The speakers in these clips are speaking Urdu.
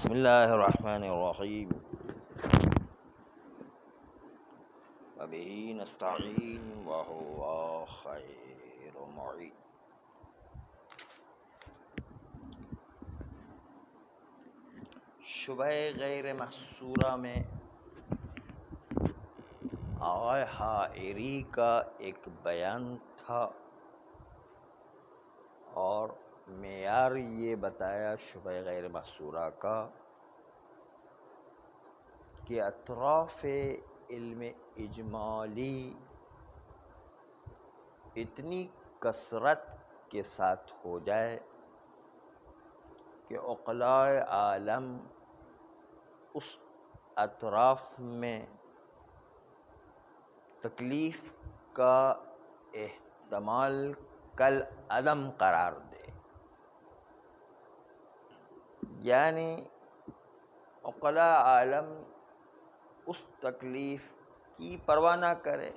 بسم اللہ الرحمن الرحیم وبہ نستعین وہو خیر معین۔ شبہ غیر محصورہ میں آقا حائری کا ایک بیان تھا اور معیار یہ بتایا شبہ غیر محصورہ کا کہ اطراف علم اجمالی اتنی کثرت کے ساتھ ہو جائے کہ عقلاء عالم اس اطراف میں تکلیف کا احتمال کل عدم قرار دے، یعنی عقلاء عالم اس تکلیف کی پرواہ نہ کرے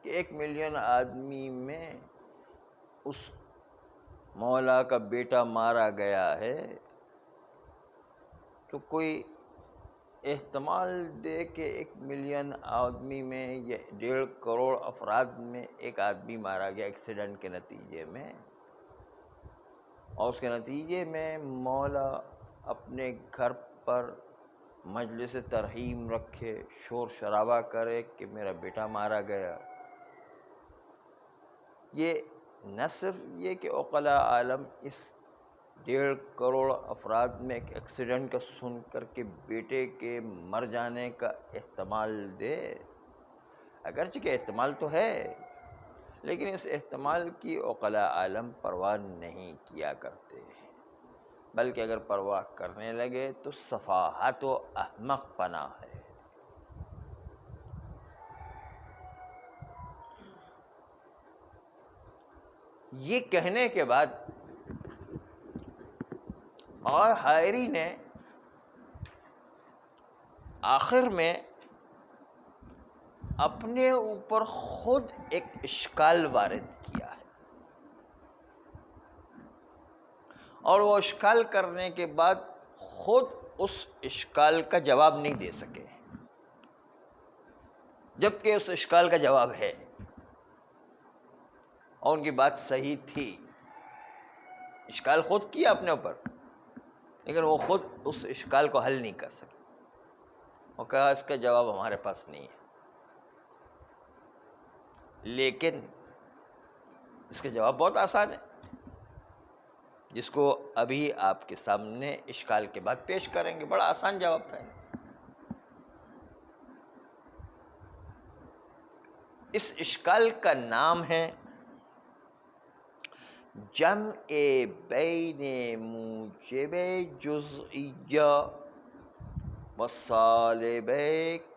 کہ 1 ملین آدمی میں اس مولا کا بیٹا مارا گیا ہے، تو کوئی احتمال دے کہ 1 ملین آدمی میں یا 1.5 کروڑ افراد میں ایک آدمی مارا گیا ایکسیڈنٹ کے نتیجے میں، اور اس کے نتیجے میں مولا اپنے گھر پر مجلس ترحیم رکھے، شور شرابہ کرے کہ میرا بیٹا مارا گیا۔ یہ نہ صرف یہ کہ عقلاء عالم اس 1.5 کروڑ افراد میں ایک ایکسیڈنٹ کا سن کر کے بیٹے کے مر جانے کا احتمال دے، اگرچہ کہ احتمال تو ہے، لیکن اس احتمال کی عقلاء عالم پرواہ نہیں کیا کرتے، بلکہ اگر پرواہ کرنے لگے تو سفاہت و احمق پنا ہے۔ یہ کہنے کے بعد اور حائری نے آخر میں اپنے اوپر خود ایک اشکال وارد کیا ہے، اور وہ اشکال کرنے کے بعد خود اس اشکال کا جواب نہیں دے سکے، جبکہ اس اشکال کا جواب ہے اور ان کی بات صحیح تھی۔ اشکال خود کیا اپنے اوپر، لیکن وہ خود اس اشکال کو حل نہیں کر سکے، وہ کہا اس کا جواب ہمارے پاس نہیں ہے، لیکن اس کا جواب بہت آسان ہے، جس کو ابھی آپ کے سامنے اشکال کے بعد پیش کریں گے۔ بڑا آسان جواب ہے۔ اس اشکال کا نام ہے جمع بین موجب جزئیہ و سالب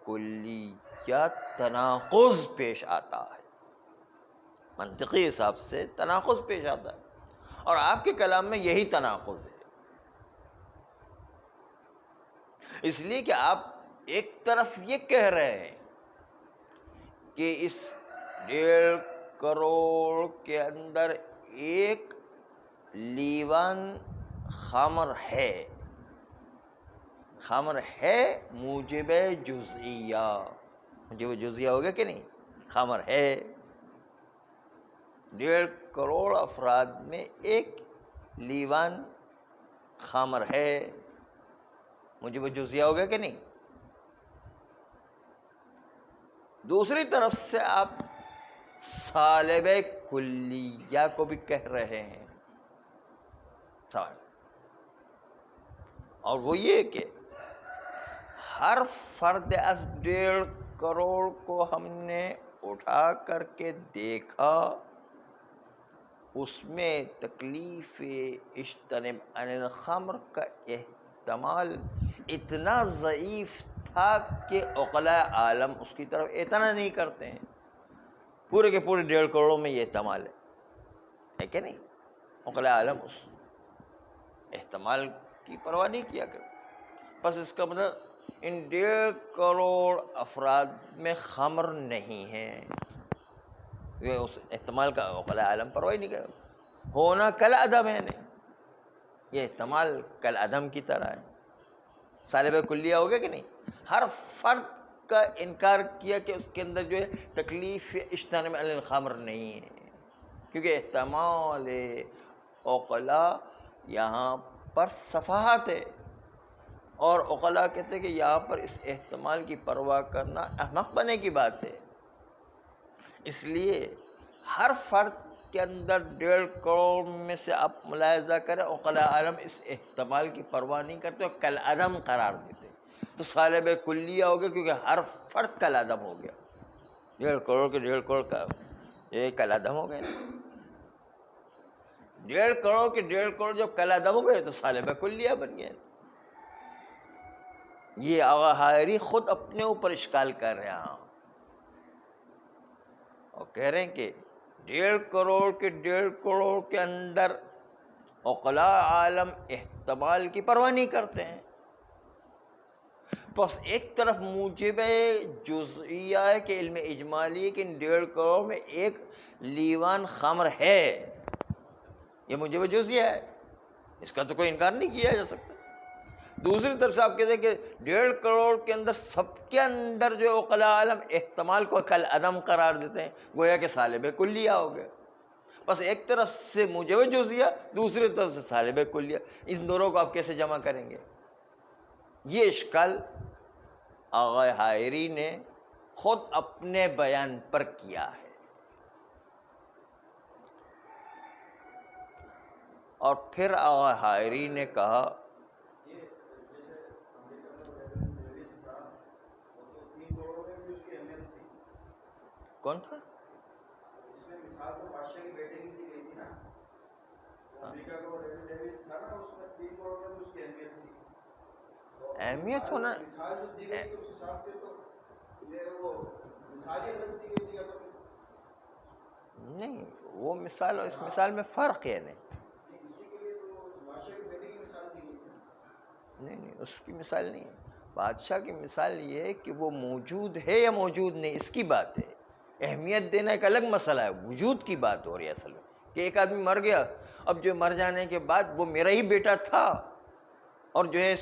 کلیہ۔ تناقض پیش آتا ہے، منطقی حساب سے تناقض پیش آتا ہے، اور آپ کے کلام میں یہی تناقض ہے، اس لیے کہ آپ ایک طرف یہ کہہ رہے ہیں کہ اس 1.5 کروڑ کے اندر 1 لیوان خمر ہے موجب جزئیہ، موجب جزئیہ ہو گیا کہ نہیں؟ خمر ہے، 1.5 کروڑ افراد میں 1 لیوان خمر ہے، موجب جزئیہ ہو گیا کہ نہیں؟ دوسری طرف سے آپ سالب کلیہ کو بھی کہہ رہے ہیں، اور وہ یہ کہ ہر فرد از 1.5 کروڑ کو ہم نے اٹھا کر کے دیکھا، اس میں تکلیف اجتنب عن الخمر کا احتمال اتنا ضعیف تھا کہ عقلاء عالم اس کی طرف اعتنا نہیں کرتے ہیں۔ پورے کے پورے 1.5 کروڑوں میں یہ احتمال ہے کہ نہیں؟ عقلاء عالم اس احتمال کی پرواہ نہیں کیا کرتے، بس اس کا مطلب ان 1.5 کروڑ افراد میں خمر نہیں ہے، یہ اس احتمال کا عقلاء عالم پرواہ نہیں کرتے، ہونا کل عدم ہے، نہیں، یہ احتمال کل عدم کی طرح ہے۔ سالب کلیہ ہو گیا کہ نہیں؟ ہر فرد کا انکار کیا کہ اس کے اندر جو ہے تکلیف اجتناب عن الخمر نہیں ہے، کیونکہ احتمال عقلا یہاں پر صفحات ہے، اور عقلا کہتے ہیں کہ یہاں پر اس احتمال کی پرواہ کرنا احمق بنے کی بات ہے۔ اس لیے ہر فرد کے اندر 1.5 کروڑ میں سے آپ ملاحظہ کریں عقلاء عالم اس احتمال کی پرواہ نہیں کرتے اور کل عدم قرار دیتے، تو سالب کلیہ ہو گیا، کیونکہ ہر فرد کل عدم ہو گیا۔ 1.5 کروڑ کے 1.5 کروڑ کا یہ کل عدم ہو گئے، 1.5 کروڑ کے 1.5 کروڑ جب کل عدم ہو گئے تو سالب کلیہ بن گئے۔ یہ آغا حائری خود اپنے اوپر اشکال کر رہے ہیں اور کہہ رہے ہیں کہ 1.5 کروڑ کے 1.5 کروڑ کے اندر عقلاء عالم احتمال کی پرواہ نہیں کرتے ہیں۔ بس ایک طرف موجب جزئیہ ہے کہ علم اجمالی ہے کہ ان 1.5 کروڑ میں ایک لیوان خمر ہے، یہ موجب جزئیہ ہے، اس کا تو کوئی انکار نہیں کیا جا سکتا۔ دوسری طرف سے آپ کہتے ہیں کہ 1.5 کروڑ کے اندر سب کے اندر جو عقلاء عالم احتمال کو کل عدم قرار دیتے ہیں، گویا کہ سالب کلیہ ہو گئے۔ بس ایک طرف سے موجب جزئیہ، دوسری طرف سے سالب کلیہ، ان دونوں کو آپ کیسے جمع کریں گے؟ یہ اشکال آغا حائری نے خود اپنے بیان پر کیا ہے۔ اور پھر آغا حائری نے کہا کون تھا؟ اس میں مثال تو بادشاہ کی بیٹے کی دی گئی تھی نا، امریکہ کا ڈیوڈ ڈیوس تھا نا، اس میں 3 کروڑ میں بھی اس کی اہمیت تھی۔ اہمیت ہونا مثال جو دی گئی تھی اس حساب سے تو یہ وہ مثال ہی غلط دی گئی تھی یا تو نہیں، وہ مثال اور اس مثال میں فرق ہے نہیں۔ اسی کے لیے تو بادشاہ کی بیٹے کی مثال دی گئی تھی۔ نہیں، اس کی مثال نہیں ہے۔ بادشاہ کی مثال یہ ہے کہ وہ موجود ہے یا موجود نہیں، اس کی بات ہے۔ اہمیت دینا ایک الگ مسئلہ ہے، وجود کی بات ہو رہی ہے اصل میں، کہ ایک آدمی مر گیا، اب جو مر جانے کے بعد وہ میرا ہی بیٹا تھا اور جو ہے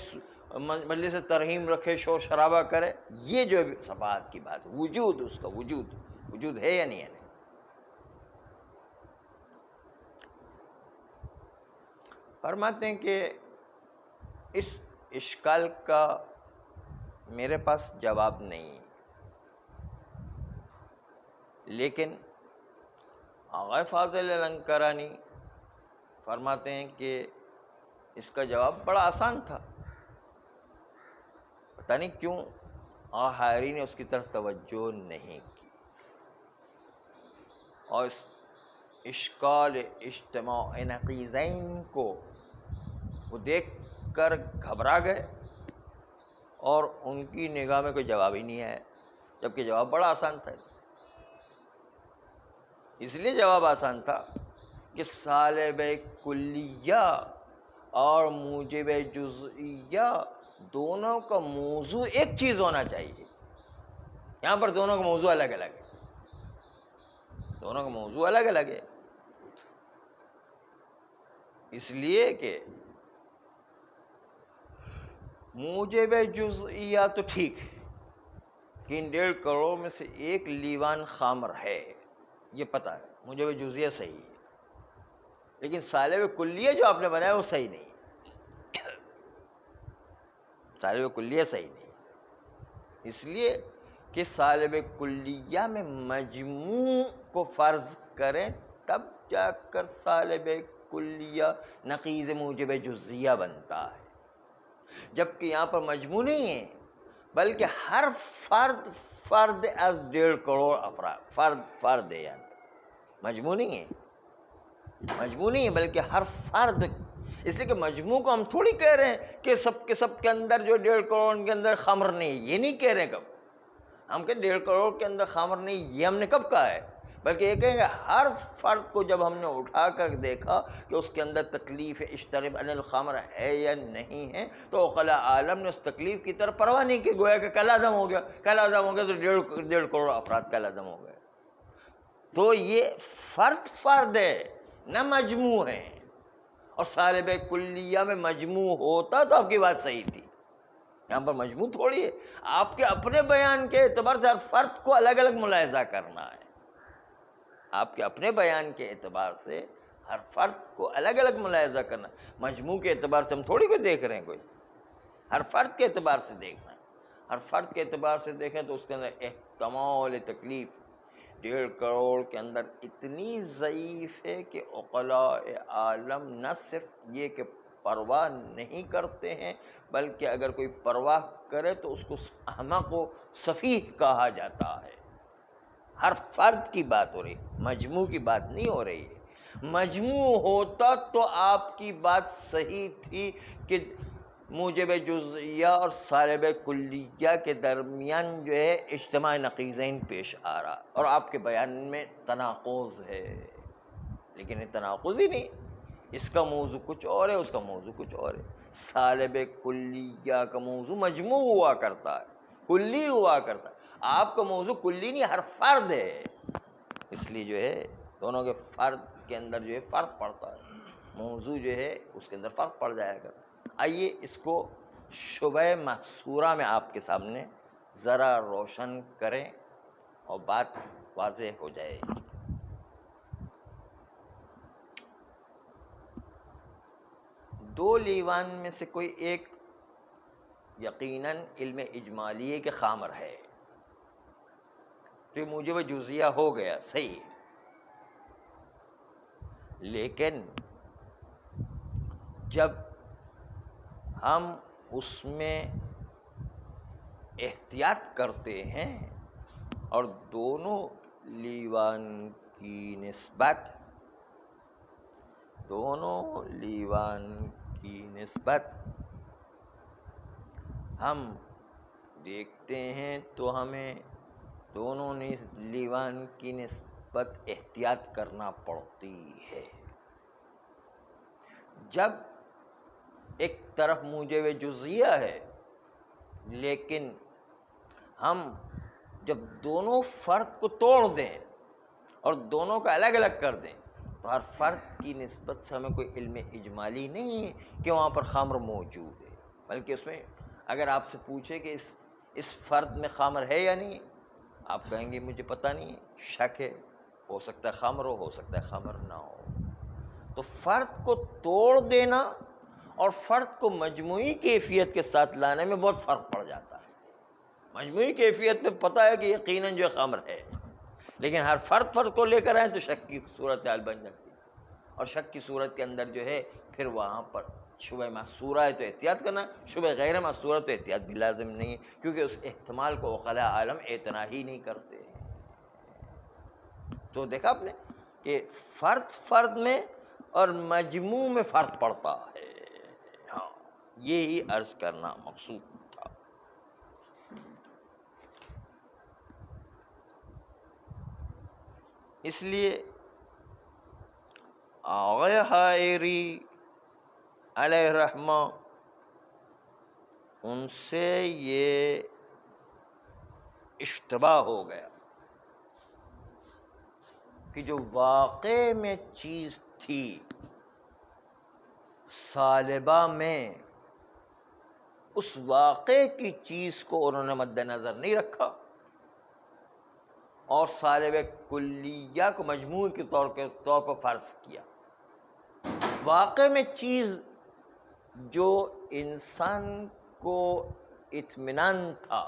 مجلس ترحیم رکھے، شور شرابہ کرے، یہ جو ہے صفحات کی بات ہے، وجود، اس کا وجود ہے یا نہیں ہے۔ فرماتے ہیں کہ اس اشکال کا میرے پاس جواب نہیں، لیکن آغا فاضل الانکرانی فرماتے ہیں کہ اس کا جواب بڑا آسان تھا، پتہ نہیں کیوں آغا حائری نے اس کی طرف توجہ نہیں کی، اور اس اشکال اجتماع نقیضین کو وہ دیکھ کر گھبرا گئے اور ان کی نگاہ میں کوئی جواب ہی نہیں آیا، جبکہ جواب بڑا آسان تھا۔ اس لیے جواب آسان تھا کہ سالب کلیہ اور موجب جزئیہ دونوں کا موضوع ایک چیز ہونا چاہیے۔ یہاں پر دونوں کا موضوع الگ الگ ہے، دونوں کا موضوع الگ الگ ہے، اس لیے کہ موجب جزئیہ تو ٹھیک ہے کہ ان 1.5 کروڑ میں سے ایک لیوان خامر ہے، یہ پتہ ہے، موجب جزئیہ صحیح ہے، لیکن سالب کلیہ جو آپ نے بنایا وہ صحیح نہیں ہے، سالب کلیہ صحیح نہیں ہے، اس لیے کہ سالب کلیہ میں مجموع کو فرض کریں تب جا کر سالب کلیہ نقیض موجب جزئیہ بنتا ہے، جبکہ یہاں پر مجموع نہیں ہے بلکہ ہر فرد از 1.5 کروڑ افراد، فرد ہے، یعنی مجموع نہیں ہے بلکہ ہر فرد، اس لیے کہ مجموع کو ہم تھوڑی کہہ رہے ہیں کہ سب کے اندر جو 1.5 کروڑ کے اندر خمر نہیں، یہ نہیں کہہ رہے ہیں، کب ہم کہ 1.5 کروڑ کے اندر خمر نہیں، یہ ہم نے کب کہا ہے، بلکہ یہ کہیں گے ہر فرد کو جب ہم نے اٹھا کر دیکھا کہ اس کے اندر تکلیف اجتنب عن الخمر ہے یا نہیں ہے، تو عقلاء عالم نے اس تکلیف کی طرف پرواہ نہیں کی، گویا کہ کل عدم ہو گیا تو 1.5 کروڑ افراد کل عدم ہو گئے، تو یہ فرد ہے نہ مجموع ہے، اور سالب کلیہ میں مجموع ہوتا تو آپ کی بات صحیح تھی، یہاں پر مجموع تھوڑی ہے. آپ کے اپنے بیان کے اعتبار سے ہر فرد کو الگ الگ ملاحظہ کرنا ہے. آپ کے اپنے بیان کے اعتبار سے ہر فرد کو الگ الگ ملاحظہ کرنا. مجموع کے اعتبار سے ہم تھوڑی کوئی دیکھ رہے ہیں، کوئی ہر فرد کے اعتبار سے دیکھنا ہے. ہر فرد کے اعتبار سے دیکھیں تو اس کے اندر احتمال تکلیف 1.5 کروڑ کے اندر اتنی ضعیف ہے کہ عقلاء عالم نہ صرف یہ کہ پرواہ نہیں کرتے ہیں، بلکہ اگر کوئی پرواہ کرے تو اس کو احمق و سفیہ کہا جاتا ہے. ہر فرد کی بات ہو رہی، مجموع کی بات نہیں ہو رہی ہے. مجموع ہوتا تو آپ کی بات صحیح تھی کہ موجب جزئیہ اور سالب کلیہ کے درمیان جو ہے اجتماع نقیضین پیش آ رہا، اور آپ کے بیان میں تناقض ہے. لیکن یہ تناقض ہی نہیں، اس کا موضوع کچھ اور ہے، اس کا موضوع کچھ اور ہے. سالب کلیہ کا موضوع مجموع ہوا کرتا ہے، کلی ہوا کرتا ہے. آپ کا موضوع کلی نہیں، ہر فرد ہے. اس لیے جو ہے دونوں کے فرد کے اندر جو ہے فرق پڑتا ہے. موضوع جو ہے اس کے اندر فرق پڑ جائے گا. آئیے اس کو شبہ محصورہ میں آپ کے سامنے ذرا روشن کریں اور بات واضح ہو جائے. دو لیوان میں سے کوئی ایک یقیناً علم اجمالیہ کے خامر ہے تو یہ موجب جزیہ ہو گیا، صحیح ہے. لیکن جب ہم اس میں احتیاط کرتے ہیں اور دونوں لیوان کی نسبت ہم دیکھتے ہیں تو ہمیں دونوں لیوان کی نسبت احتیاط کرنا پڑتی ہے. جب ایک طرف موجب جزیہ ہے، لیکن ہم جب دونوں فرد کو توڑ دیں اور دونوں کا الگ الگ کر دیں تو ہر فرد کی نسبت سے ہمیں کوئی علم اجمالی نہیں ہے کہ وہاں پر خمر موجود ہے. بلکہ اس میں اگر آپ سے پوچھے کہ اس فرد میں خمر ہے یا نہیں، آپ کہیں گے مجھے پتہ نہیں، شک ہے، ہو سکتا ہے خمر ہو سکتا ہے خمر نہ ہو. تو فرد کو توڑ دینا اور فرد کو مجموعی کیفیت کے ساتھ لانے میں بہت فرق پڑ جاتا ہے. مجموعی کیفیت میں پتہ ہے کہ یقیناً جو خمر ہے، لیکن ہر فرد کو لے کر آئیں تو شک کی صورتحال بن جاتی ہے. اور شک کی صورت کے اندر جو ہے پھر وہاں پر شبہ محصورہ ہے تو احتیاط کرنا، شبہ غیر محصورہ تو احتیاط بھی لازم نہیں ہے، کیونکہ اس احتمال کو عقلاء عالم اعتنا ہی نہیں کرتے ہیں. تو دیکھا آپ نے کہ فرد میں اور مجموع میں فرق پڑتا ہے. ہاں، یہی عرض کرنا مقصود تھا. اس لیے آغا حائری علیہ الرحمہ ان سے یہ اشتباہ ہو گیا کہ جو واقع میں چیز تھی سالبہ میں، اس واقع کی چیز کو انہوں نے مد نظر نہیں رکھا اور سالب کلیہ کو مجموع کے طور پر فرض کیا. واقع میں چیز جو انسان کو اطمینان تھا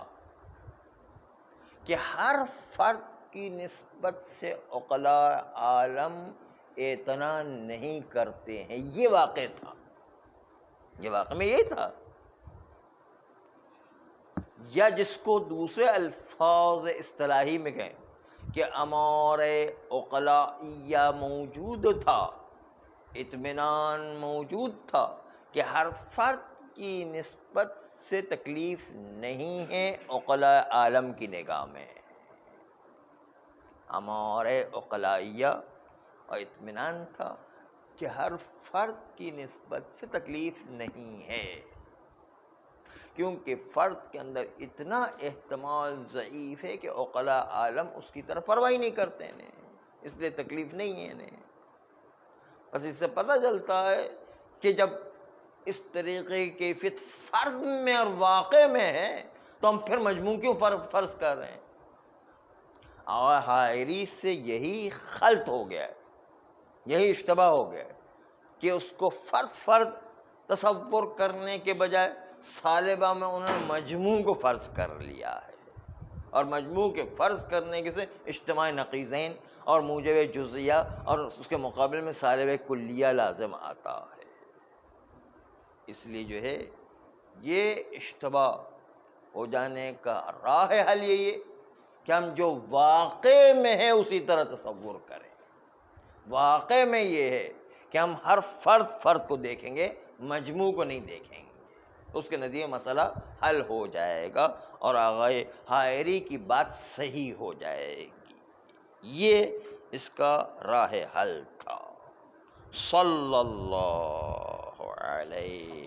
کہ ہر فرد کی نسبت سے عقلاء عالم اعتنا نہیں کرتے ہیں، یہ واقع تھا. یہ واقع میں یہی تھا، یا جس کو دوسرے الفاظ اصطلاحی میں کہیں کہ امور عقلائیہ موجود تھا، اطمینان موجود تھا کہ ہر فرد کی نسبت سے تکلیف نہیں ہے عقلاء عالم کی نگاہ میں. امور عقلائیہ اور اطمینان تھا کہ ہر فرد کی نسبت سے تکلیف نہیں ہے، کیونکہ فرد کے اندر اتنا احتمال ضعیف ہے کہ عقلاء عالم اس کی طرف پرواہ ہی نہیں کرتے ہیں، اس لیے تکلیف نہیں ہے انہیں. بس اس سے پتہ چلتا ہے کہ جب اس طریقے کی کیفیت فرد میں اور واقع میں ہے تو ہم پھر مجموع کیوں فرض کر رہے ہیں؟ اور حائری سے یہی خلط ہو گیا ہے، یہی اشتباہ ہو گیا ہے کہ اس کو فرد تصور کرنے کے بجائے سالبہ میں انہوں نے مجموع کو فرض کر لیا ہے، اور مجموع کے فرض کرنے کے سے اجتماع نقیضین اور موجب جزیہ اور اس کے مقابلے میں سالب کلیہ لازم آتا ہے۔ اس لیے جو ہے یہ اشتباہ ہو جانے کا راہ حل یہی ہے کہ ہم جو واقع میں ہے اسی طرح تصور کریں۔ واقع میں یہ ہے کہ ہم ہر فرد کو دیکھیں گے، مجموع کو نہیں دیکھیں گے، اس کے نتیجے مسئلہ حل ہو جائے گا اور آغائے حائری کی بات صحیح ہو جائے گی۔ یہ اس کا راہ حل تھا۔ صلی اللہ علیہ